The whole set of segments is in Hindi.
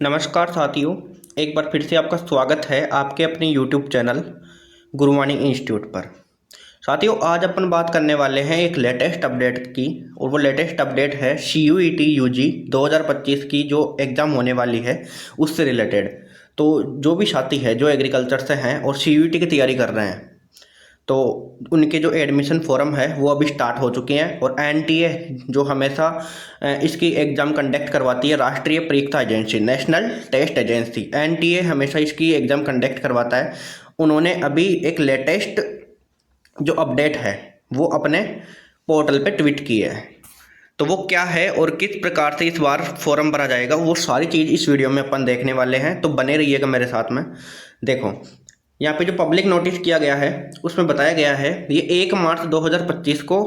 नमस्कार साथियों, एक बार फिर से आपका स्वागत है आपके अपने यूट्यूब चैनल गुरुवाणी इंस्टीट्यूट पर। साथियों, आज अपन बात करने वाले हैं एक लेटेस्ट अपडेट की, और वो लेटेस्ट अपडेट है CUET UG 2025 की जो एग्ज़ाम होने वाली है उससे रिलेटेड। तो जो भी साथी है जो एग्रीकल्चर से हैं और CUET की तैयारी कर रहे हैं, तो उनके जो एडमिशन फॉर्म है वो अभी स्टार्ट हो चुके हैं। और NTA जो हमेशा इसकी एग्ज़ाम कंडक्ट करवाती है, राष्ट्रीय परीक्षा agency, national test agency, NTA हमेशा इसकी एग्ज़ाम कंडक्ट करवाता है। उन्होंने अभी एक लेटेस्ट जो अपडेट है वो अपने पोर्टल पे ट्वीट की है। तो वो क्या है और किस प्रकार से इस बार फॉर्म भरा जाएगा, वो सारी चीज़ इस वीडियो में अपन देखने वाले हैं। तो बने रहिएगा मेरे साथ में। देखो, यहाँ पे जो पब्लिक नोटिस किया गया है उसमें बताया गया है, ये 1 मार्च 2025 को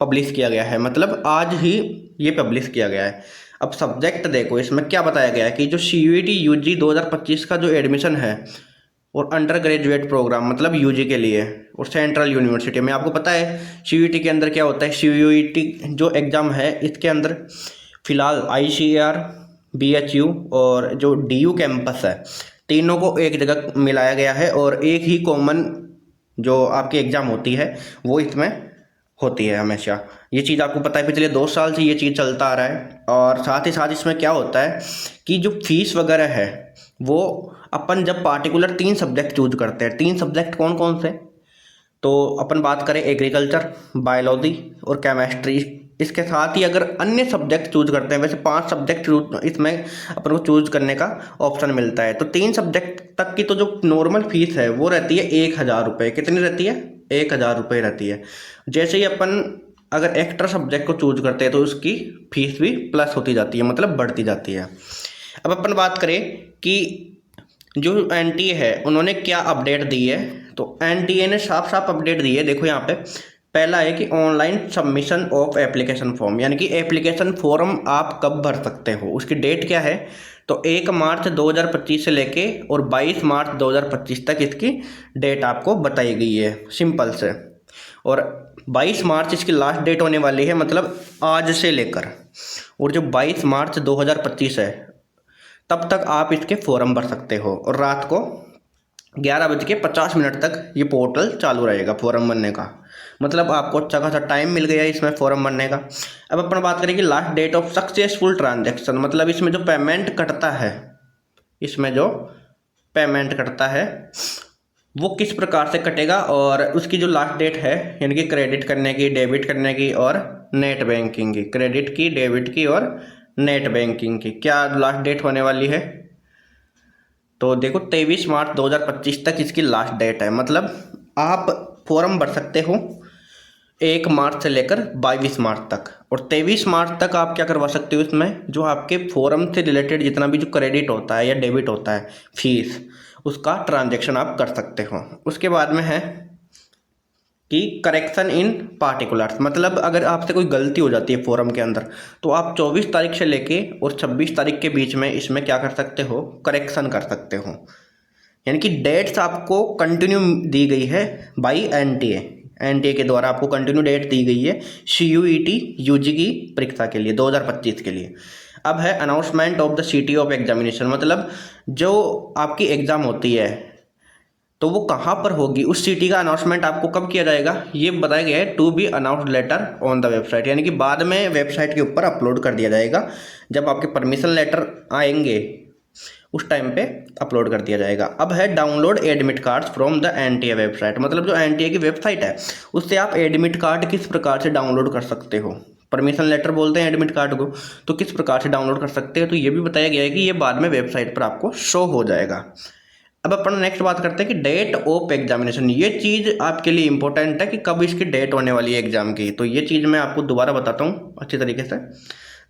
पब्लिश किया गया है, मतलब आज ही ये पब्लिश किया गया है। अब सब्जेक्ट देखो, इसमें क्या बताया गया है कि जो CUET UG 2025 का जो एडमिशन है और अंडर ग्रेजुएट प्रोग्राम, मतलब UG के लिए और सेंट्रल यूनिवर्सिटी में, आपको पता है CUET के अंदर क्या होता है। CUET जो एग्ज़ाम है इसके अंदर फिलहाल ICAR, BHU और जो DU कैंपस है, तीनों को एक जगह मिलाया गया है और एक ही कॉमन जो आपकी एग्ज़ाम होती है वो इसमें होती है हमेशा। ये चीज़ आपको पता है, पिछले 2 साल से ये चीज़ चलता आ रहा है। और साथ ही साथ इसमें क्या होता है कि जो फीस वगैरह है वो अपन जब पार्टिकुलर 3 सब्जेक्ट चूज करते हैं, 3 सब्जेक्ट कौन कौन से, तो अपन बात करें एग्रीकल्चर, बायोलॉजी और केमिस्ट्री। इसके साथ ही अगर अन्य सब्जेक्ट चूज करते हैं, वैसे 5 सब्जेक्ट इसमें अपन को चूज करने का ऑप्शन मिलता है। तो 3 सब्जेक्ट तक की तो जो नॉर्मल फीस है वो रहती है 1,000 रुपये। कितनी रहती है? 1,000 रुपये रहती है। जैसे ही अपन अगर एक्स्ट्रा सब्जेक्ट को चूज करते हैं तो उसकी फीस भी प्लस होती जाती है, मतलब बढ़ती जाती है। अब अपन बात करें कि जो NTA है उन्होंने क्या अपडेट दी है, तो NTA ने साफ साफ अपडेट दी है। देखो यहाँ पे पहला है कि online submission of application form, यानी कि एप्लीकेशन फॉर्म आप कब भर सकते हो, उसकी डेट क्या है। तो 1 मार्च 2025 से लेके और 22 मार्च 2025 तक इसकी डेट आपको बताई गई है, सिंपल से। और 22 मार्च इसकी लास्ट डेट होने वाली है, मतलब आज से लेकर, और जो 22 मार्च 2025 है तब तक आप इसके फॉर्म भर सकते हो। और रात को 11:50 तक ये पोर्टल चालू रहेगा फॉर्म भरने का, मतलब आपको अच्छा खासा टाइम मिल गया इसमें फॉर्म भरने का। अब अपन बात करें कि last date of successful transaction, मतलब इसमें जो पेमेंट कटता है, इसमें जो पेमेंट कटता है वो किस प्रकार से कटेगा, और उसकी जो लास्ट डेट है, यानी कि क्रेडिट करने की, डेबिट करने की और नेट बैंकिंग की, क्रेडिट की, डेबिट की और नेट बैंकिंग की क्या लास्ट डेट होने वाली है। तो देखो 23 मार्च 2025 तक इसकी लास्ट डेट है, मतलब आप फॉर्म भर सकते हो 1 मार्च से लेकर 22 मार्च तक। और 23 मार्च तक आप क्या करवा सकते हो, इसमें जो आपके फॉर्म से रिलेटेड जितना भी जो क्रेडिट होता है या डेबिट होता है फीस, उसका ट्रांजैक्शन आप कर सकते हो। उसके बाद में है कि करेक्शन इन पार्टिकुलर्स, मतलब अगर आपसे कोई गलती हो जाती है फॉर्म के अंदर, तो आप 24 तारीख से लेके और 26 तारीख के बीच में इसमें क्या कर सकते हो, करेक्शन कर सकते हो। यानी कि डेट्स आपको कंटिन्यू दी गई है बाई NTA के द्वारा आपको कंटिन्यू डेट दी गई है CUET UG की परीक्षा के लिए 2025 के लिए। अब है announcement of the city of examination, मतलब जो आपकी एग्ज़ाम होती है तो वो कहाँ पर होगी, उस सिटी का अनाउंसमेंट आपको कब किया जाएगा, ये बताया गया है to be announced later on the website, यानी कि बाद में वेबसाइट के ऊपर अपलोड कर दिया जाएगा। जब आपके परमिशन लेटर आएंगे उस टाइम पे अपलोड कर दिया जाएगा। अब है download admit cards from the NTA website, मतलब जो NTA की वेबसाइट है उससे आप एडमिट कार्ड किस प्रकार से डाउनलोड कर सकते हो। परमिशन लेटर बोलते हैं एडमिट कार्ड को, तो किस प्रकार से डाउनलोड कर सकते हो, तो ये भी बताया गया है कि ये बाद में वेबसाइट पर आपको शो हो जाएगा। अब अपन नेक्स्ट बात करते हैं कि डेट ऑफ एग्जामिनेशन, ये चीज़ आपके लिए इंपॉर्टेंट है कि कब इसकी डेट होने वाली है एग्जाम की। तो ये चीज़ मैं आपको दोबारा बताता हूँ अच्छी तरीके से।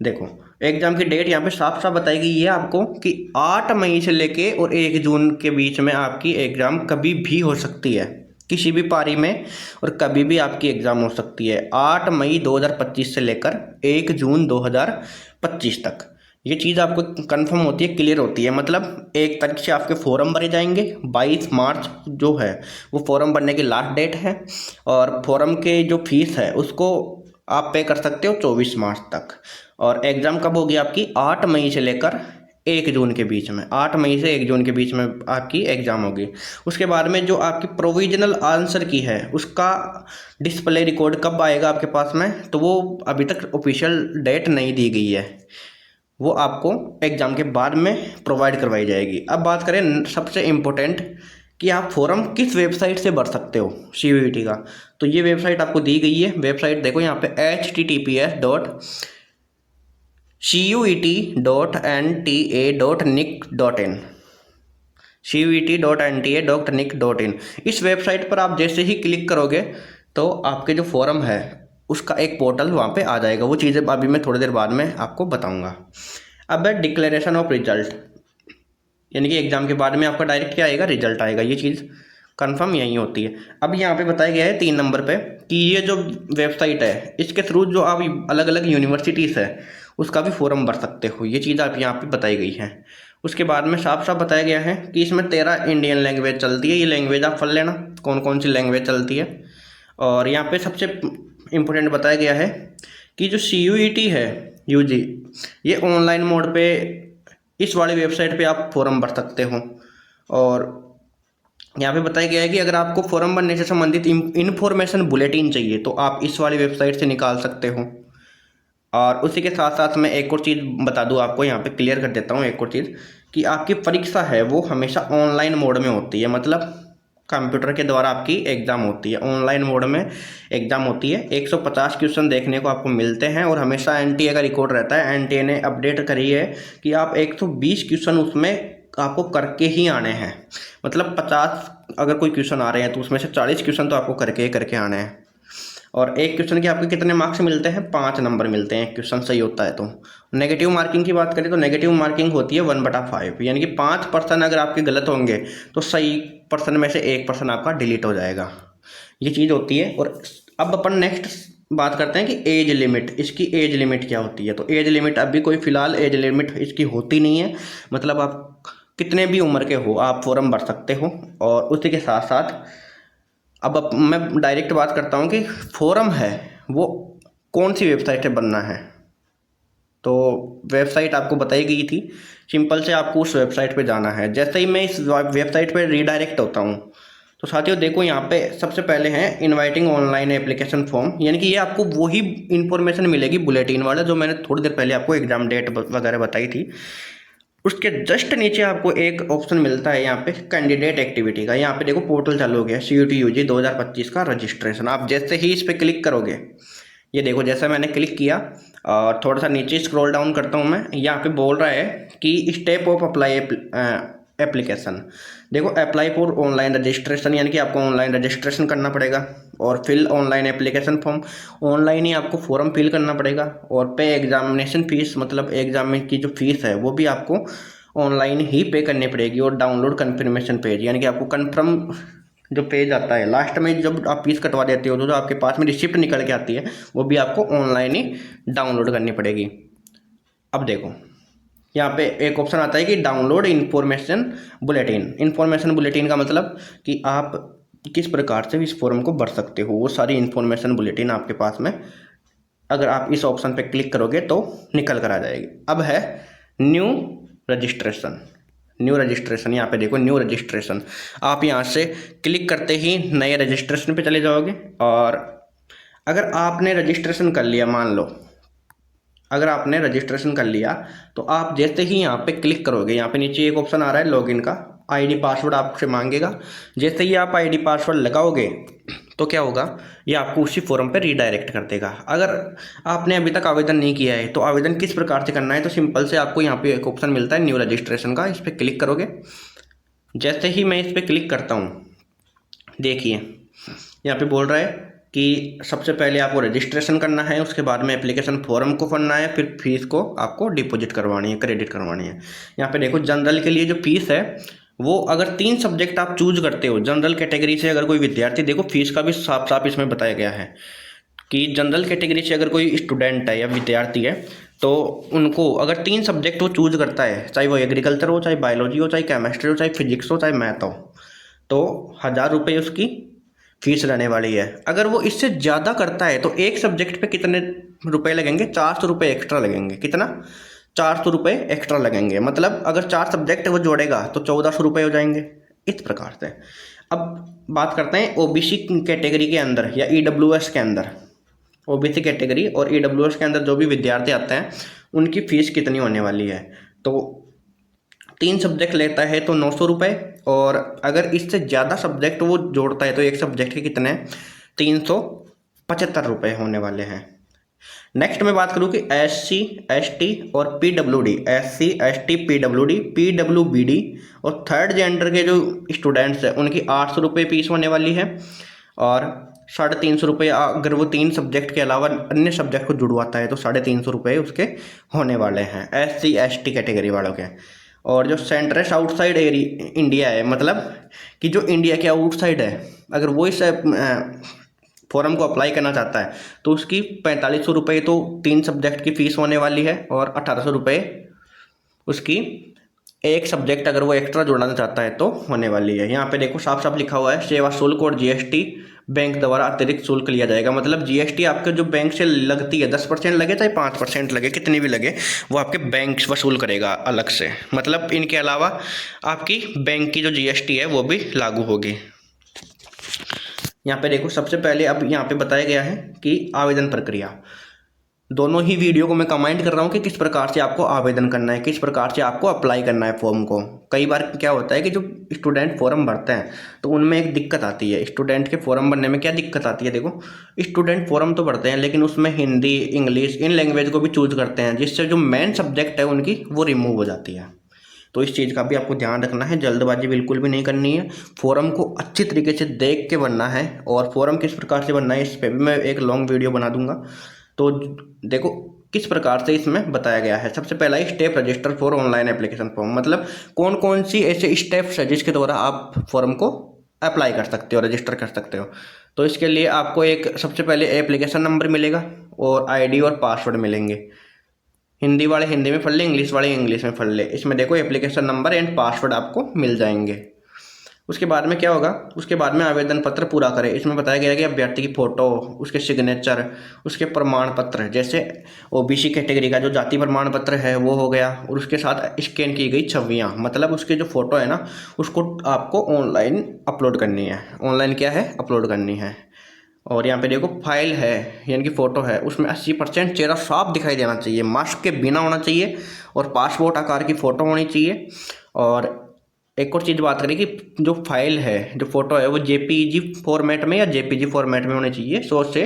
देखो, एग्जाम की डेट यहाँ पे साफ साफ बताई गई है आपको कि 8 मई से लेके और 1 जून के बीच में आपकी एग्जाम कभी भी हो सकती है, किसी भी पारी में, और कभी भी आपकी एग्जाम हो सकती है 8 मई 2025 से लेकर 1 जून 2025 तक। ये चीज़ आपको कंफर्म होती है, क्लियर होती है, मतलब 1 तारीख से आपके फॉर्म भरे जाएंगे, 22 मार्च जो है वो फॉर्म भरने की लास्ट डेट है, और फॉर्म के जो फीस है उसको आप पे कर सकते हो 24 मार्च तक। और एग्ज़ाम कब होगी आपकी, 8 मई से लेकर 1 जून के बीच में, 8 मई से 1 जून के बीच में आपकी एग्ज़ाम होगी। उसके बाद में जो आपकी प्रोविजनल आंसर की है उसका डिस्प्ले रिकॉर्ड कब आएगा आपके पास में, तो वो अभी तक ऑफिशियल डेट नहीं दी गई है, वो आपको एग्ज़ाम के बाद में प्रोवाइड करवाई जाएगी। अब बात करें सबसे इम्पोर्टेंट कि आप फॉर्म किस वेबसाइट से भर सकते हो CUET का, तो ये वेबसाइट आपको दी गई है। वेबसाइट देखो यहाँ पे https://cuet.nta.nic.in cuet.nta.nic.in। इस वेबसाइट पर आप जैसे ही क्लिक करोगे तो आपके जो फॉर्म है उसका एक पोर्टल वहाँ पे आ जाएगा। वो चीज़ें अभी मैं थोड़ी देर बाद में आपको बताऊँगा। अब है डिक्लेरेशन ऑफ रिजल्ट, यानी कि एग्ज़ाम के बाद में आपका डायरेक्ट क्या आएगा, रिजल्ट आएगा। ये चीज़ कंफर्म यही होती है। अब यहाँ पे बताया गया है 3 नंबर पे कि ये जो वेबसाइट है इसके थ्रू जो आप अलग अलग यूनिवर्सिटीज़ है उसका भी फॉर्म भर सकते हो। ये चीज़ आप यहाँ पे बताई गई है। उसके बाद में साफ साफ बताया गया है कि इसमें 13 इंडियन लैंग्वेज चलती है। ये लैंग्वेज आप पढ़ लेना कौन कौन सी लैंग्वेज चलती है। और यहाँ पे सबसे इम्पोर्टेंट बताया गया है कि जो CUET है UG, ये ऑनलाइन मोड पे इस वाली वेबसाइट पे आप फॉर्म भर सकते हो। और यहाँ पे बताया गया है कि अगर आपको फॉर्म भरने से संबंधित इन्फॉर्मेशन बुलेटिन चाहिए तो आप इस वाली वेबसाइट से निकाल सकते हो। और उसी के साथ साथ मैं एक और चीज़ बता दूँ आपको, यहाँ पे क्लियर कर देता हूँ एक और चीज़ कि आपकी परीक्षा है वो हमेशा ऑनलाइन मोड में होती है, मतलब कंप्यूटर के द्वारा आपकी एग्ज़ाम होती है, ऑनलाइन मोड में एग्ज़ाम होती है। 150 क्वेश्चन देखने को आपको मिलते हैं और हमेशा NTA का रिकॉर्ड रहता है। NTA ने अपडेट करी है कि आप 120 क्वेश्चन उसमें आपको करके ही आने हैं, मतलब 50 अगर कोई क्वेश्चन आ रहे हैं तो उसमें से 40 क्वेश्चन तो आपको करके आने हैं। और एक क्वेश्चन के आपके कितने मार्क्स मिलते हैं, 5 नंबर मिलते हैं एक क्वेश्चन सही होता है तो। नेगेटिव मार्किंग की बात करें तो नेगेटिव मार्किंग होती है 1/5, यानी कि 5% अगर आपके गलत होंगे तो सही पर्सन में से 1% आपका डिलीट हो जाएगा। ये चीज़ होती है। और अब अपन नेक्स्ट बात करते हैं कि एज लिमिट, इसकी एज लिमिट क्या होती है। तो एज लिमिट अभी कोई फ़िलहाल एज लिमिट इसकी होती नहीं है, मतलब आप कितने भी उम्र के हो आप फॉर्म भर सकते हो। और उसी के साथ साथ अब मैं डायरेक्ट बात करता हूँ कि फॉर्म है वो कौन सी वेबसाइट से बनना है। तो वेबसाइट आपको बताई गई थी, सिंपल से आपको उस वेबसाइट पे जाना है। जैसे ही मैं इस वेबसाइट पे रीडायरेक्ट होता हूँ तो साथियों देखो यहाँ पे सबसे पहले है इनवाइटिंग ऑनलाइन एप्लीकेशन फॉर्म, यानी कि ये आपको वही इन्फॉर्मेशन मिलेगी बुलेटिन वाला जो मैंने थोड़ी देर पहले आपको एग्जाम डेट वगैरह बताई थी। उसके जस्ट नीचे आपको एक ऑप्शन मिलता है यहाँ पे कैंडिडेट एक्टिविटी का। यहाँ पे देखो पोर्टल चालू हो गया CUET UG 2025 का रजिस्ट्रेशन। आप जैसे ही इस पर क्लिक करोगे, ये देखो जैसा मैंने क्लिक किया और थोड़ा सा नीचे स्क्रॉल डाउन करता हूँ मैं, यहाँ पे बोल रहा है कि स्टेप ऑफ अप्लाई एप्लीकेशन। देखो अप्लाई फॉर ऑनलाइन रजिस्ट्रेशन, यानी कि आपको ऑनलाइन रजिस्ट्रेशन करना पड़ेगा और fill online application form, online ही आपको फॉर्म फिल करना पड़ेगा। और पे एग्जामिनेशन फीस, मतलब एग्जाम में की जो फीस है वो भी आपको ऑनलाइन ही पे करनी पड़ेगी। और डाउनलोड कन्फर्मेशन पेज, यानी कि आपको कन्फर्म जो पेज आता है लास्ट में जब आप फीस कटवा देते हो तो जो आपके पास में रिसिप्ट निकल के आती है वो भी आपको ऑनलाइन ही डाउनलोड करनी पड़ेगी। अब देखो यहाँ पे एक ऑप्शन आता है कि download information bulletin. Information bulletin का मतलब कि आप किस प्रकार से इस फॉर्म को भर सकते हो, वो सारी इन्फॉर्मेशन बुलेटिन आपके पास में अगर आप इस ऑप्शन पे क्लिक करोगे तो निकल कर आ जाएगी। अब है न्यू रजिस्ट्रेशन। न्यू रजिस्ट्रेशन, यहाँ पे देखो न्यू रजिस्ट्रेशन, आप यहाँ से क्लिक करते ही नए रजिस्ट्रेशन पे चले जाओगे। और अगर आपने रजिस्ट्रेशन कर लिया, मान लो अगर आपने रजिस्ट्रेशन कर लिया तो आप जैसे ही यहाँ पे क्लिक करोगे, यहाँ पे नीचे एक ऑप्शन आ रहा है लॉगिन का, आईडी पासवर्ड आपसे मांगेगा। जैसे ही आप आईडी पासवर्ड लगाओगे तो क्या होगा, ये आपको उसी फॉर्म पे रीडायरेक्ट कर देगा। अगर आपने अभी तक आवेदन नहीं किया है तो आवेदन किस प्रकार से करना है, तो सिंपल से आपको यहाँ पे एक ऑप्शन मिलता है न्यू रजिस्ट्रेशन का, इस पर क्लिक करोगे। जैसे ही मैं इस पर क्लिक करता हूँ, देखिए यहाँ पे बोल रहा है कि सबसे पहले आपको रजिस्ट्रेशन करना है, उसके बाद में एप्लीकेशन फॉर्म को भरना है, फिर फीस को आपको डिपॉजिट करवानी है, क्रेडिट करवानी है। यहाँ पे देखो जनरल के लिए जो फीस है वो अगर 3 सब्जेक्ट आप चूज करते हो जनरल कैटेगरी से, अगर कोई विद्यार्थी, देखो फीस का भी साफ साफ इसमें बताया गया है कि जनरल कैटेगरी से अगर कोई स्टूडेंट है या विद्यार्थी है तो उनको अगर 3 सब्जेक्ट वो चूज करता है, चाहे वो एग्रीकल्चर हो, चाहे बायोलॉजी हो, चाहे केमिस्ट्री हो, चाहे फिजिक्स हो, चाहे मैथ हो, तो 1000 रुपये उसकी फीस रहने वाली है। अगर वो इससे ज़्यादा करता है तो एक सब्जेक्ट पे कितने रुपए लगेंगे, 400 रुपये एक्स्ट्रा लगेंगे। कितना, 400 रुपये एक्स्ट्रा लगेंगे। मतलब अगर 4 सब्जेक्ट वो जोड़ेगा तो 1400 रुपये हो जाएंगे, इस प्रकार से। अब बात करते हैं ओबीसी कैटेगरी के अंदर या ईडब्ल्यूएस के अंदर। ओबीसी कैटेगरी और ईडब्ल्यूएस के अंदर जो भी विद्यार्थी आते हैं उनकी फ़ीस कितनी होने वाली है। तो 3 सब्जेक्ट लेता है तो 900 रुपये, और अगर इससे ज़्यादा सब्जेक्ट वो जोड़ता है तो एक सब्जेक्ट के कितने 375 रुपये होने वाले हैं। नेक्स्ट मैं बात करूँ कि SC ST और PWD, SC ST PWD PWBD और थर्ड जेंडर के जो स्टूडेंट्स हैं उनकी 800 रुपये फीस होने वाली है, और 350 रुपये अगर वो 3 सब्जेक्ट के अलावा अन्य सब्जेक्ट को जुड़वाता है तो 350 रुपये उसके होने वाले हैं SC ST कैटेगरी वालों के। और जो सेंट्रस आउटसाइड एरिया इंडिया है, मतलब कि जो इंडिया के आउटसाइड है, अगर वो इस फॉर्म को अप्लाई करना चाहता है तो उसकी 4500 रुपये तो 3 सब्जेक्ट की फ़ीस होने वाली है, और 1800 रुपये उसकी एक सब्जेक्ट अगर वो एक्स्ट्रा जोड़ना चाहता है तो होने वाली है। यहाँ पे देखो साफ साफ लिखा हुआ है सेवा शुल्क और GST बैंक द्वारा अतिरिक्त शुल्क लिया जाएगा। मतलब GST आपके जो बैंक से लगती है 10% लगे चाहे 5% लगे, कितनी भी लगे, वो आपके बैंक वसूल करेगा अलग से। मतलब इनके अलावा आपकी बैंक की जो GST है वो भी लागू होगी। यहाँ पे देखो सबसे पहले अब यहाँ पे बताया गया है कि आवेदन प्रक्रिया। दोनों ही वीडियो को मैं कमेंट कर रहा हूँ कि किस प्रकार से आपको आवेदन करना है, किस प्रकार से आपको अप्लाई करना है फॉर्म को। कई बार क्या होता है कि जो स्टूडेंट फॉर्म भरते हैं तो उनमें एक दिक्कत आती है। स्टूडेंट के फॉर्म भरने में क्या दिक्कत आती है, देखो स्टूडेंट फॉर्म तो भरते हैं लेकिन उसमें हिंदी इंग्लिश इन लैंग्वेज को भी चूज करते हैं, जिससे जो मेन सब्जेक्ट है उनकी वो रिमूव हो जाती है। तो इस चीज़ का भी आपको ध्यान रखना है, जल्दबाजी बिल्कुल भी नहीं करनी है। फॉर्म को अच्छी तरीके से देख के बनना है, और फॉर्म किस प्रकार से बनना है इस पर भी मैं एक लॉन्ग वीडियो बना दूंगा। तो देखो किस प्रकार से इसमें बताया गया है। सबसे पहला step register for online application form, मतलब कौन कौन सी ऐसे स्टेप्स है जिसके द्वारा आप फॉर्म को अप्लाई कर सकते हो, रजिस्टर कर सकते हो। तो इसके लिए आपको एक सबसे पहले एप्लीकेशन नंबर मिलेगा और ID और पासवर्ड मिलेंगे। हिंदी वाले हिंदी में पढ़ ले, इंग्लिश वाले इंग्लिश में पढ़ ले। इसमें देखो एप्लीकेशन नंबर एंड पासवर्ड आपको मिल जाएंगे। उसके बाद में क्या होगा, उसके बाद में आवेदन पत्र पूरा करें। इसमें बताया गया है कि अभ्यर्थी की फ़ोटो, उसके सिग्नेचर, उसके प्रमाण पत्र, जैसे OBC कैटेगरी का जो जाति प्रमाण पत्र है वो हो गया, और उसके साथ स्कैन की गई छवियाँ, मतलब उसकी जो फ़ोटो है ना उसको आपको ऑनलाइन अपलोड करनी है। ऑनलाइन क्या है, अपलोड करनी है। और यहाँ पे देखो फाइल है यानी कि फ़ोटो है, उसमें 80% चेहरा साफ दिखाई देना चाहिए, मास्क के बिना होना चाहिए, और पासपोर्ट आकार की फ़ोटो होनी चाहिए। और एक और चीज़ बात करें कि जो फाइल है, जो फ़ोटो है वो JPG फॉर्मेट में या JPG फॉर्मेट में होनी चाहिए। 100 से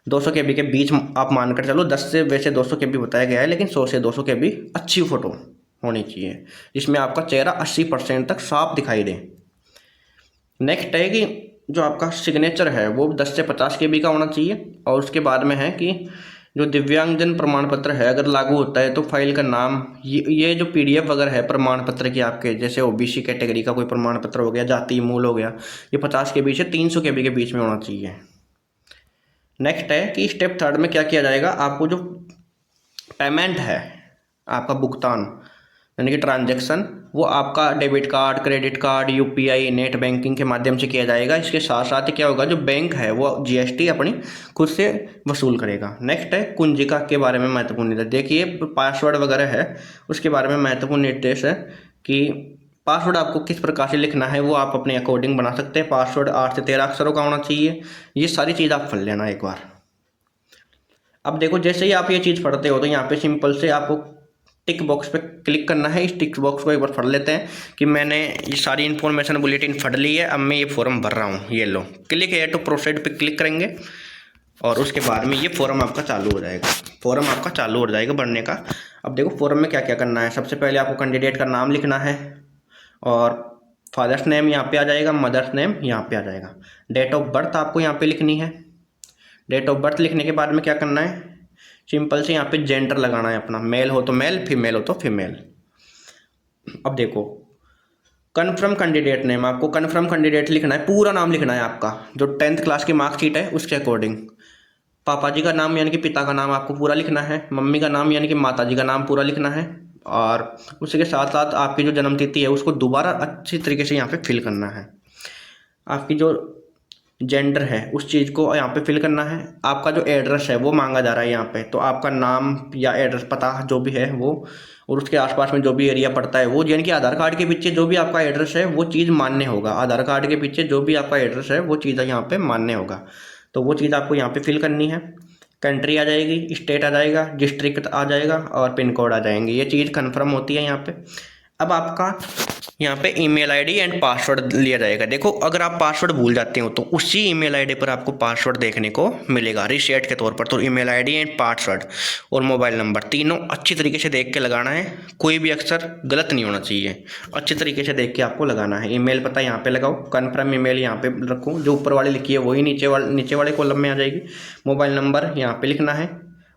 200 KB के बीच आप मानकर चलो, 10 से वैसे 200 KB बताया गया है, लेकिन 100 से 200 KB अच्छी फ़ोटो होनी चाहिए जिसमें आपका चेहरा 80% तक साफ दिखाई दे। नेक्स्ट है कि जो आपका सिग्नेचर है वो 10 से 50 KB का होना चाहिए। और उसके बाद में है कि जो दिव्यांगजन प्रमाण पत्र है अगर लागू होता है तो फाइल का नाम, ये जो PDF वगैरह है प्रमाण पत्र की आपके, जैसे OBC कैटेगरी का कोई प्रमाण पत्र हो गया, जाति मूल हो गया, ये 50 KB से 300 KB के बीच में होना चाहिए। नेक्स्ट है कि स्टेप 3 में क्या किया जाएगा, आपको जो पेमेंट है, आपका भुगतान यानी कि ट्रांजैक्शन, वो आपका debit card, credit card, UPI, net banking के माध्यम से किया जाएगा। इसके साथ साथ क्या होगा, जो बैंक है वो GST अपनी खुद से वसूल करेगा। नेक्स्ट है कुंजिका के बारे में महत्वपूर्ण निर्देश। देखिए पासवर्ड वगैरह है उसके बारे में महत्वपूर्ण निर्देश है कि पासवर्ड आपको किस प्रकार से लिखना है वो आप अपने अकॉर्डिंग बना सकते हैं। पासवर्ड 8 से 13 अक्षरों का होना चाहिए। ये सारी चीज़ आप पढ़ लेना एक बार। अब देखो जैसे ही आप ये चीज़ पढ़ते हो तो यहाँ पे सिंपल से आपको टिक बॉक्स पे क्लिक करना है। इस टिक बॉक्स को एक बार पढ़ लेते हैं कि मैंने ये सारी इन्फॉर्मेशन बुलेटिन पढ़ ली है, अब मैं ये फॉर्म भर रहा हूँ। ये लो, क्लिक है टू प्रोसीड पे क्लिक करेंगे और उसके बाद में ये फॉर्म आपका चालू हो जाएगा। फॉर्म आपका चालू हो जाएगा भरने का। अब देखो फॉर्म में क्या क्या करना है। सबसे पहले आपको कैंडिडेट का नाम लिखना है और फादर्स नेम यहाँ पे आ जाएगा, मदर्स नेम यहाँ पे आ जाएगा। डेट ऑफ बर्थ आपको यहाँ पे लिखनी है। डेट ऑफ बर्थ लिखने के बाद में क्या करना है, सिंपल से यहाँ पे जेंडर लगाना है अपना, मेल हो तो मेल, फीमेल हो तो फीमेल। अब देखो कन्फर्म कैंडिडेट नेम, आपको कन्फर्म कैंडिडेट लिखना है, पूरा नाम लिखना है आपका जो 10th क्लास की मार्कशीट है उसके अकॉर्डिंग। पापा जी का नाम यानी कि पिता का नाम आपको पूरा लिखना है। मम्मी का नाम यानी कि माता जी का नाम पूरा लिखना है। और उसी के साथ साथ आपकी जो जन्म तिथि है उसको दोबारा अच्छी तरीके से यहाँ पे फिल करना है। आपकी जो जेंडर है उस चीज़ को यहाँ पे फिल करना है। आपका जो एड्रेस है वो मांगा जा रहा है यहाँ पे, तो आपका नाम या एड्रेस पता जो भी है वो, और उसके आसपास में जो भी एरिया पड़ता है वो, यानी कि आधार कार्ड के पीछे जो भी आपका एड्रेस है वो चीज़ मान्य होगा। आधार कार्ड के पीछे जो भी आपका एड्रेस है वो चीज़ यहाँ पे मान्य होगा, तो वो चीज़ आपको यहाँ पे फिल करनी है। कंट्री आ जाएगी, स्टेट आ जाएगा, डिस्ट्रिक्ट आ जाएगा और पिन कोड आ जाएंगे, ये चीज़ कन्फर्म होती है यहाँ पे। अब आपका यहाँ पे ईमेल आईडी एंड पासवर्ड लिया जाएगा। देखो अगर आप पासवर्ड भूल जाते हो तो उसी ईमेल आईडी पर आपको पासवर्ड देखने को मिलेगा रीसेट के तौर पर। तो ईमेल आईडी एंड पासवर्ड और मोबाइल नंबर तीनों अच्छी तरीके से देख के लगाना है, कोई भी अक्षर गलत नहीं होना चाहिए, अच्छी तरीके से देख के आपको लगाना है। ईमेल पता यहाँ पे लगाओ, कन्फर्म ईमेल यहाँ पे रखो, जो ऊपर वाली लिखी है वही नीचे वाले कॉलम में आ जाएगी। मोबाइल नंबर यहाँ पे लिखना है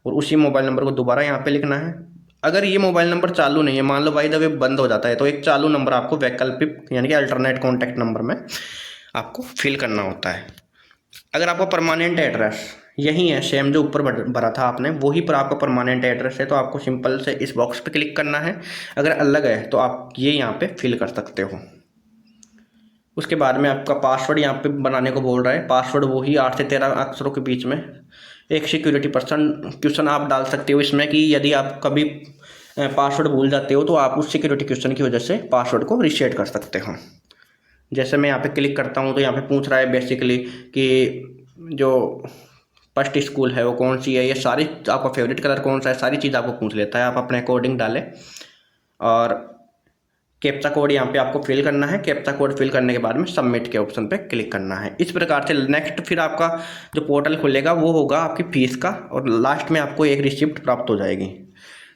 और उसी मोबाइल नंबर को दोबारा यहाँ पे लिखना है। अगर ये मोबाइल नंबर चालू नहीं है, मान लो बाय द वे बंद हो जाता है, तो एक चालू नंबर आपको वैकल्पिक यानी कि अल्टरनेट कॉन्टैक्ट नंबर में आपको फिल करना होता है। अगर आपका परमानेंट एड्रेस यही है, सेम जो ऊपर भरा था आपने वही पर आपका परमानेंट एड्रेस है, तो आपको सिंपल से इस बॉक्स पे क्लिक करना है। अगर अलग है तो आप ये यहाँ पे फिल कर सकते हो। उसके बाद में आपका पासवर्ड यहाँ पे बनाने को बोल रहा है। पासवर्ड वही 8 से 13 अक्षरों के बीच में। एक सिक्योरिटी क्वेश्चन आप डाल सकते हो इसमें कि यदि आप कभी पासवर्ड भूल जाते हो तो आप उस सिक्योरिटी क्वेश्चन की वजह से पासवर्ड को रीसेट कर सकते हो। जैसे मैं यहाँ पे क्लिक करता हूँ तो यहाँ पे पूछ रहा है बेसिकली कि जो फर्स्ट स्कूल है वो कौन सी है, ये सारी आपका फेवरेट कलर कौन सा है, सारी चीज़ आपको पूछ लेता है। आप अपने अकॉर्डिंग डालें और कैप्चा कोड यहाँ पे आपको फिल करना है। कैप्चा कोड फिल करने के बाद में सबमिट के ऑप्शन पे क्लिक करना है। इस प्रकार से नेक्स्ट फिर आपका जो पोर्टल खुलेगा वो होगा आपकी फीस का, और लास्ट में आपको एक रिसिप्ट प्राप्त हो जाएगी।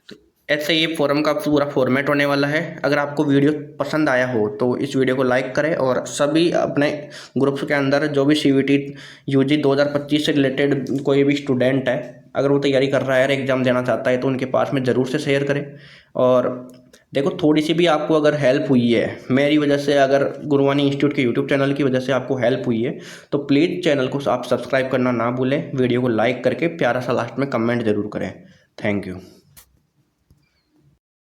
तो ऐसे ये फॉर्म का पूरा फॉर्मेट होने वाला है। अगर आपको वीडियो पसंद आया हो तो इस वीडियो को लाइक करें, और सभी अपने ग्रुप्स के अंदर जो भी CVT UG 2025 से रिलेटेड कोई भी स्टूडेंट है, अगर वो तैयारी कर रहा है, एग्ज़ाम देना चाहता है, तो उनके पास में ज़रूर से शेयर करें। और देखो थोड़ी सी भी आपको अगर हेल्प हुई है मेरी वजह से, अगर गुरुवाणी इंस्टीट्यूट के यूट्यूब चैनल की वजह से आपको हेल्प हुई है, तो प्लीज़ चैनल को आप सब्सक्राइब करना ना भूलें। वीडियो को लाइक करके प्यारा सा लास्ट में कमेंट ज़रूर करें। Thank you.